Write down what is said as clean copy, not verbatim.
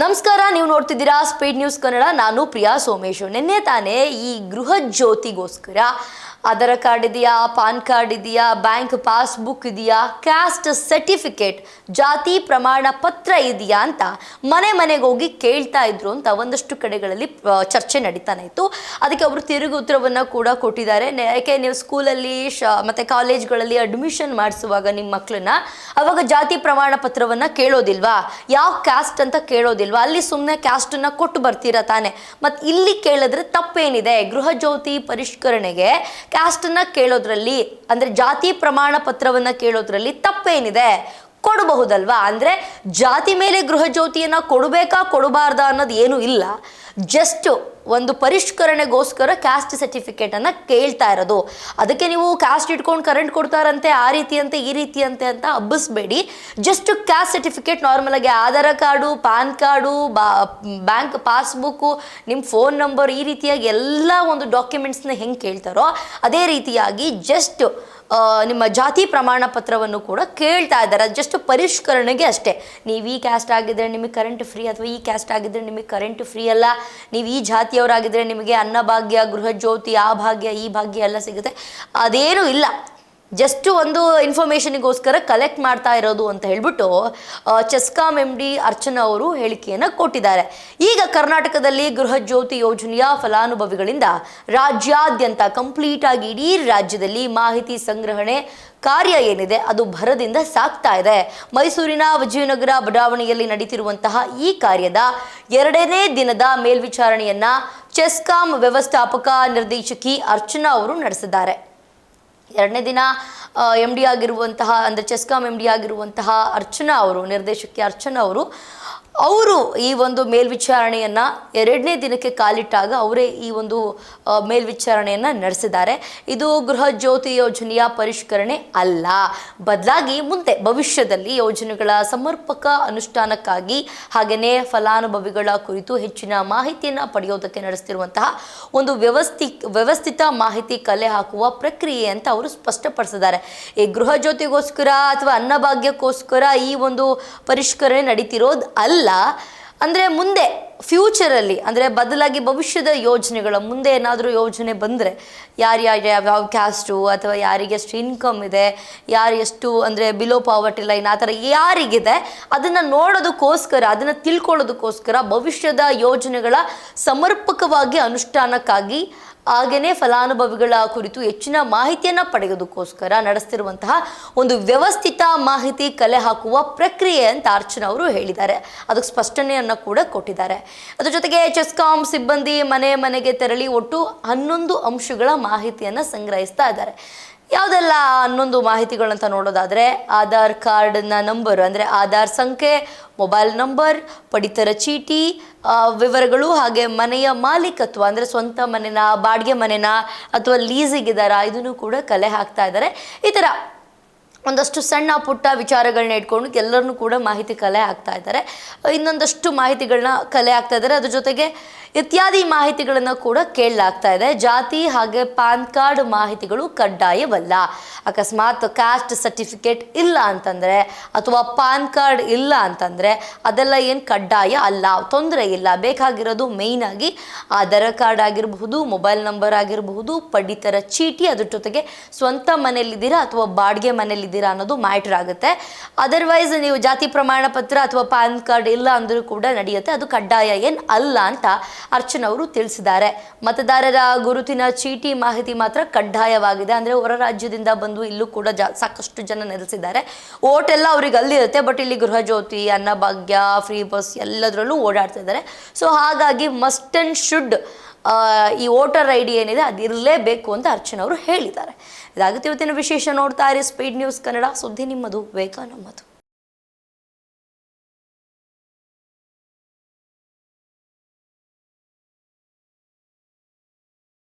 ನಮಸ್ಕಾರ, ನೀವು ನೋಡ್ತಿದ್ದೀರಾ ಸ್ಪೀಡ್ ನ್ಯೂಸ್ ಕನ್ನಡ. ನಾನು ಪ್ರಿಯಾ ಸೋಮೇಶ್. ನಿನ್ನೆ ತಾನೇ ಈ ಗೃಹ ಜ್ಯೋತಿಗೋಸ್ಕರ ಆಧಾರ್ ಕಾರ್ಡ್ ಇದೆಯಾ, ಪಾನ್ ಕಾರ್ಡ್ ಇದೆಯಾ, ಬ್ಯಾಂಕ್ ಪಾಸ್ಬುಕ್ ಇದೆಯಾ, ಕ್ಯಾಸ್ಟ್ ಸರ್ಟಿಫಿಕೇಟ್, ಜಾತಿ ಪ್ರಮಾಣ ಪತ್ರ ಇದೆಯಾ ಅಂತ ಮನೆಗೆ ಹೋಗಿ ಕೇಳ್ತಾ ಇದ್ರು ಅಂತ ಒಂದಷ್ಟು ಕಡೆಗಳಲ್ಲಿ ಚರ್ಚೆ ನಡೀತಾನೆ ಇತ್ತು. ಅದಕ್ಕೆ ಅವರು ತಿರುಗಿ ಉತ್ತರವನ್ನು ಕೂಡ ಕೊಟ್ಟಿದ್ದಾರೆ. ಯಾಕೆ ನೀವು ಸ್ಕೂಲಲ್ಲಿ ಮತ್ತು ಕಾಲೇಜ್ಗಳಲ್ಲಿ ಅಡ್ಮಿಷನ್ ಮಾಡಿಸುವಾಗ ನಿಮ್ಮ ಮಕ್ಕಳನ್ನ ಅವಾಗ ಜಾತಿ ಪ್ರಮಾಣ ಪತ್ರವನ್ನು ಕೇಳೋದಿಲ್ವಾ, ಯಾವ ಕ್ಯಾಸ್ಟ್ ಅಂತ ಕೇಳೋದಿಲ್ವಾ, ಅಲ್ಲಿ ಸುಮ್ಮನೆ ಕ್ಯಾಸ್ಟನ್ನು ಕೊಟ್ಟು ಬರ್ತೀರಾ ತಾನೆ. ಮತ್ತು ಇಲ್ಲಿ ಕೇಳಿದ್ರೆ ತಪ್ಪೇನಿದೆ? ಗೃಹ ಜ್ಯೋತಿ ಪರಿಷ್ಕರಣೆಗೆ ಕ್ಯಾಸ್ಟನ್ನು ಕೇಳೋದ್ರಲ್ಲಿ, ಅಂದರೆ ಜಾತಿ ಪ್ರಮಾಣ ಪತ್ರವನ್ನು ಕೇಳೋದ್ರಲ್ಲಿ ತಪ್ಪೇನಿದೆ? ಕೊಡಬಹುದಲ್ವಾ? ಅಂದರೆ ಜಾತಿ ಮೇಲೆ ಗೃಹ ಜ್ಯೋತಿಯನ್ನು ಕೊಡಬೇಕಾ ಕೊಡಬಾರ್ದಾ ಅನ್ನೋದು ಏನೂ ಇಲ್ಲ. ಜಸ್ಟ್ ಒಂದು ಪರಿಷ್ಕರಣೆಗೋಸ್ಕರ ಕ್ಯಾಸ್ಟ್ ಸರ್ಟಿಫಿಕೇಟನ್ನು ಕೇಳ್ತಾ ಇರೋದು. ಅದಕ್ಕೆ ನೀವು ಕ್ಯಾಸ್ಟ್ ಇಟ್ಕೊಂಡು ಕರೆಂಟ್ ಕೊಡ್ತಾರಂತೆ, ಆ ರೀತಿಯಂತೆ ಈ ರೀತಿಯಂತೆ ಅಂತ ಹಬ್ಬಿಸ್ಬೇಡಿ. ಜಸ್ಟ್ ಕ್ಯಾಸ್ಟ್ ಸರ್ಟಿಫಿಕೇಟ್ ನಾರ್ಮಲಾಗಿ Aadhaar card, PAN card, bank passbook, ನಿಮ್ಮ ಫೋನ್ ನಂಬರ್, ಈ ರೀತಿಯಾಗಿ ಎಲ್ಲ ಒಂದು ಡಾಕ್ಯುಮೆಂಟ್ಸ್ನ ಹೆಂಗೆ ಕೇಳ್ತಾರೋ ಅದೇ ರೀತಿಯಾಗಿ ಜಸ್ಟ್ ನಿಮ್ಮ ಜಾತಿ ಪ್ರಮಾಣ ಪತ್ರವನ್ನು ಕೂಡ ಕೇಳ್ತಾ ಇದ್ದಾರೆ. ಜಸ್ಟ್ ಪರಿಷ್ಕರಣೆಗೆ ಅಷ್ಟೇ. ನೀವು ಈ ಕ್ಯಾಸ್ಟ್ ಆಗಿದ್ದರೆ ನಿಮಗೆ ಕರೆಂಟ್ ಫ್ರೀ, ಅಥವಾ ಈ ಕ್ಯಾಸ್ಟ್ ಆಗಿದ್ದರೆ ನಿಮಗೆ ಕರೆಂಟ್ ಫ್ರೀ ಅಲ್ಲ, ನೀವು ಈ ಜಾತಿಯವರಾಗಿದ್ದರೆ ನಿಮಗೆ ಅನ್ನಭಾಗ್ಯ, ಗೃಹ ಜ್ಯೋತಿ, ಆ ಭಾಗ್ಯ ಈ ಭಾಗ್ಯ ಎಲ್ಲ ಸಿಗುತ್ತೆ, ಅದೇನೂ ಇಲ್ಲ. ಜಸ್ಟ್ ಒಂದು ಇನ್ಫಾರ್ಮೇಷನಿಗೋಸ್ಕರ ಕಲೆಕ್ಟ್ ಮಾಡ್ತಾ ಇರೋದು ಅಂತ ಹೇಳ್ಬಿಟ್ಟು ಚೆಸ್ಕಾಂ MD ಅರ್ಚನಾ ಅವರು ಹೇಳಿಕೆಯನ್ನು ಕೊಟ್ಟಿದ್ದಾರೆ. ಈಗ ಕರ್ನಾಟಕದಲ್ಲಿ ಗೃಹ ಜ್ಯೋತಿ ಯೋಜನೆಯ ಫಲಾನುಭವಿಗಳಿಂದ ರಾಜ್ಯಾದ್ಯಂತ ಕಂಪ್ಲೀಟ್ ಆಗಿ ಇಡೀ ರಾಜ್ಯದಲ್ಲಿ ಮಾಹಿತಿ ಸಂಗ್ರಹಣೆ ಕಾರ್ಯ ಏನಿದೆ ಅದು ಭರದಿಂದ ಸಾಗ್ತಾ ಇದೆ. ಮೈಸೂರಿನ ವಿಜಯನಗರ ಬಡಾವಣೆಯಲ್ಲಿ ನಡೀತಿರುವಂತಹ ಈ ಕಾರ್ಯದ 2ನೇ ದಿನದ ಮೇಲ್ವಿಚಾರಣೆಯನ್ನ ಚೆಸ್ಕಾಂ ವ್ಯವಸ್ಥಾಪಕ ನಿರ್ದೇಶಕಿ ಅರ್ಚನಾ ಅವರು ನಡೆಸಿದ್ದಾರೆ. 2ನೇ ದಿನ MD ಆಗಿರುವಂತಹ, ಅಂದರೆ ಚೆಸ್ಕಾಂ MD ಆಗಿರುವಂತಹ ಅರ್ಚನಾ ಅವರು, ನಿರ್ದೇಶಕಿ ಅರ್ಚನಾ ಅವರು ಈ ಒಂದು ಮೇಲ್ವಿಚಾರಣೆಯನ್ನು 2ನೇ ದಿನಕ್ಕೆ ಕಾಲಿಟ್ಟಾಗ ಅವರೇ ಈ ಒಂದು ಮೇಲ್ವಿಚಾರಣೆಯನ್ನು ನಡೆಸಿದ್ದಾರೆ. ಇದು ಗೃಹ ಜ್ಯೋತಿ ಯೋಜನೆಯ ಪರಿಷ್ಕರಣೆ ಅಲ್ಲ, ಬದಲಾಗಿ ಮುಂದೆ ಭವಿಷ್ಯದಲ್ಲಿ ಯೋಜನೆಗಳ ಸಮರ್ಪಕ ಅನುಷ್ಠಾನಕ್ಕಾಗಿ ಹಾಗೆಯೇ ಫಲಾನುಭವಿಗಳ ಕುರಿತು ಹೆಚ್ಚಿನ ಮಾಹಿತಿಯನ್ನು ಪಡೆಯೋದಕ್ಕೆ ನಡೆಸ್ತಿರುವಂತಹ ಒಂದು ವ್ಯವಸ್ಥಿತ ಮಾಹಿತಿ ಕಲೆ ಹಾಕುವ ಪ್ರಕ್ರಿಯೆ ಅಂತ ಅವರು ಸ್ಪಷ್ಟಪಡಿಸಿದ್ದಾರೆ. ಈ ಗೃಹ ಜ್ಯೋತಿಗೋಸ್ಕರ ಅಥವಾ ಅನ್ನಭಾಗ್ಯಕ್ಕೋಸ್ಕರ ಈ ಒಂದು ಪರಿಷ್ಕರಣೆ ನಡೀತಿರೋದು ಅಲ್ಲ. ಅಂದರೆ ಮುಂದೆ ಫ್ಯೂಚರಲ್ಲಿ, ಅಂದರೆ ಬದಲಾಗಿ ಭವಿಷ್ಯದ ಯೋಜನೆಗಳ ಮುಂದೆ ಏನಾದರೂ ಯೋಜನೆ ಬಂದರೆ ಯಾವ್ಯಾವ ಕ್ಯಾಸ್ಟು ಅಥವಾ ಯಾರಿಗೆ ಎಷ್ಟು ಇನ್ಕಮ್ ಇದೆ, ಯಾರು ಎಷ್ಟು ಅಂದರೆ ಬಿಲೋ ಪಾವರ್ಟಿ ಲೈನ್ ಆ ಥರ ಯಾರಿಗಿದೆ ಅದನ್ನು ನೋಡೋದಕ್ಕೋಸ್ಕರ, ಅದನ್ನು ತಿಳ್ಕೊಳ್ಳೋದಕ್ಕೋಸ್ಕರ ಭವಿಷ್ಯದ ಯೋಜನೆಗಳ ಸಮರ್ಪಕವಾಗಿ ಅನುಷ್ಠಾನಕ್ಕಾಗಿ ಹಾಗೆಯೇ ಫಲಾನುಭವಿಗಳ ಕುರಿತು ಹೆಚ್ಚಿನ ಮಾಹಿತಿಯನ್ನು ಪಡೆಯೋದಕ್ಕೋಸ್ಕರ ನಡೆಸ್ತಿರುವಂತಹ ಒಂದು ವ್ಯವಸ್ಥಿತ ಮಾಹಿತಿ ಕಲೆ ಹಾಕುವ ಪ್ರಕ್ರಿಯೆ ಅಂತ ಅರ್ಚನಾ ಅವರು ಹೇಳಿದ್ದಾರೆ. ಅದಕ್ಕೆ ಸ್ಪಷ್ಟನೆಯನ್ನು ಕೂಡ ಕೊಟ್ಟಿದ್ದಾರೆ. ಅದ್ರ ಜೊತೆಗೆ ಚೆಸ್ಕಾಂ ಸಿಬ್ಬಂದಿ ಮನೆಗೆ ತೆರಳಿ ಒಟ್ಟು 11 ಅಂಶಗಳ ಮಾಹಿತಿಯನ್ನು ಸಂಗ್ರಹಿಸ್ತಾ ಇದ್ದಾರೆ. ಯಾವುದೆಲ್ಲ 11 ಮಾಹಿತಿಗಳಂತ ನೋಡೋದಾದರೆ ಆಧಾರ್ ಕಾರ್ಡ್ನ ನಂಬರ್, ಅಂದರೆ ಆಧಾರ್ ಸಂಖ್ಯೆ, ಮೊಬೈಲ್ ನಂಬರ್, ಪಡಿತರ ಚೀಟಿ ವಿವರಗಳು, ಹಾಗೆ ಮನೆಯ ಮಾಲೀಕತ್ವ, ಅಂದರೆ ಸ್ವಂತ ಮನೆನ, ಬಾಡಿಗೆ ಮನೆನ ಅಥವಾ ಲೀಸಿಗಿದಾರಾ, ಇದನ್ನು ಕೂಡ ಕಲೆ ಹಾಕ್ತಾ ಇದ್ದಾರೆ. ಈ ಥರ ಒಂದಷ್ಟು ಸಣ್ಣ ಪುಟ್ಟ ವಿಚಾರಗಳನ್ನ ಇಟ್ಕೊಂಡು ಎಲ್ಲರನ್ನೂ ಕೂಡ ಮಾಹಿತಿ ಕಲೆ ಹಾಕ್ತಾ ಇದ್ದಾರೆ. ಇನ್ನೊಂದಷ್ಟು ಮಾಹಿತಿಗಳನ್ನ ಕಲೆ ಹಾಕ್ತಾ ಇದ್ದಾರೆ. ಅದ್ರ ಜೊತೆಗೆ ಇತ್ಯಾದಿ ಮಾಹಿತಿಗಳನ್ನು ಕೂಡ ಕೇಳಲಾಗ್ತಾ ಇದೆ. ಜಾತಿ ಹಾಗೆ ಪಾನ್ ಕಾರ್ಡ್ ಮಾಹಿತಿಗಳು ಕಡ್ಡಾಯವಲ್ಲ. ಅಕಸ್ಮಾತ್ ಕ್ಯಾಸ್ಟ್ ಸರ್ಟಿಫಿಕೇಟ್ ಇಲ್ಲ ಅಂತಂದರೆ ಅಥವಾ ಪಾನ್ ಕಾರ್ಡ್ ಇಲ್ಲ ಅಂತಂದರೆ ಅದೆಲ್ಲ ಏನು ಕಡ್ಡಾಯ ಅಲ್ಲ, ತೊಂದರೆ ಇಲ್ಲ. ಬೇಕಾಗಿರೋದು ಮೇಯ್ನಾಗಿ ಆಧಾರ್ ಕಾರ್ಡ್ ಆಗಿರಬಹುದು, ಮೊಬೈಲ್ ನಂಬರ್ ಆಗಿರಬಹುದು, ಪಡಿತರ ಚೀಟಿ, ಅದ್ರ ಜೊತೆಗೆ ಸ್ವಂತ ಮನೆಯಲ್ಲಿದ್ದೀರಾ ಅಥವಾ ಬಾಡಿಗೆ ಮನೆಯಲ್ಲಿದ್ದೀರಾ ಅನ್ನೋದು ಮ್ಯಾಟರ್ ಆಗುತ್ತೆ. ಅದರ್ವೈಸ್ ನೀವು ಜಾತಿ ಪ್ರಮಾಣ ಪತ್ರ ಅಥವಾ ಪಾನ್ ಕಾರ್ಡ್ ಇಲ್ಲ ಅಂದರೂ ಕೂಡ ನಡೆಯುತ್ತೆ, ಅದು ಕಡ್ಡಾಯ ಏನು ಅಲ್ಲ ಅಂತ ಅರ್ಚನಾ ಅವರು ತಿಳಿಸಿದ್ದಾರೆ. ಮತದಾರರ ಗುರುತಿನ ಚೀಟಿ ಮಾಹಿತಿ ಮಾತ್ರ ಕಡ್ಡಾಯವಾಗಿದೆ. ಅಂದರೆ ಹೊರ ರಾಜ್ಯದಿಂದ ಬಂದು ಇಲ್ಲೂ ಕೂಡ ಸಾಕಷ್ಟು ಜನ ನೆಲೆಸಿದ್ದಾರೆ. ಓಟ್ ಎಲ್ಲ ಅವ್ರಿಗೆ ಅಲ್ಲಿರುತ್ತೆ, ಬಟ್ ಇಲ್ಲಿ ಗೃಹ ಜ್ಯೋತಿ, ಅನ್ನಭಾಗ್ಯ, ಫ್ರೀ ಬಸ್ ಎಲ್ಲದರಲ್ಲೂ ಓಡಾಡ್ತಾ ಇದ್ದಾರೆ. ಸೊ ಹಾಗಾಗಿ ಮಸ್ಟ್ ಆ್ಯಂಡ್ ಶುಡ್ ಈ ವೋಟರ್ ID ಏನಿದೆ ಅದು ಇರಲೇಬೇಕು ಅಂತ ಅರ್ಚನಾ ಅವರು ಹೇಳಿದ್ದಾರೆ. ಇದಾಗುತ್ತೆ ಇವತ್ತಿನ ವಿಶೇಷ. ನೋಡ್ತಾ ಇರಿ ಸ್ಪೀಡ್ ನ್ಯೂಸ್ ಕನ್ನಡ, ಸುದ್ದಿ ನಿಮ್ಮದು, ವೇಗ ನಮ್ಮದು.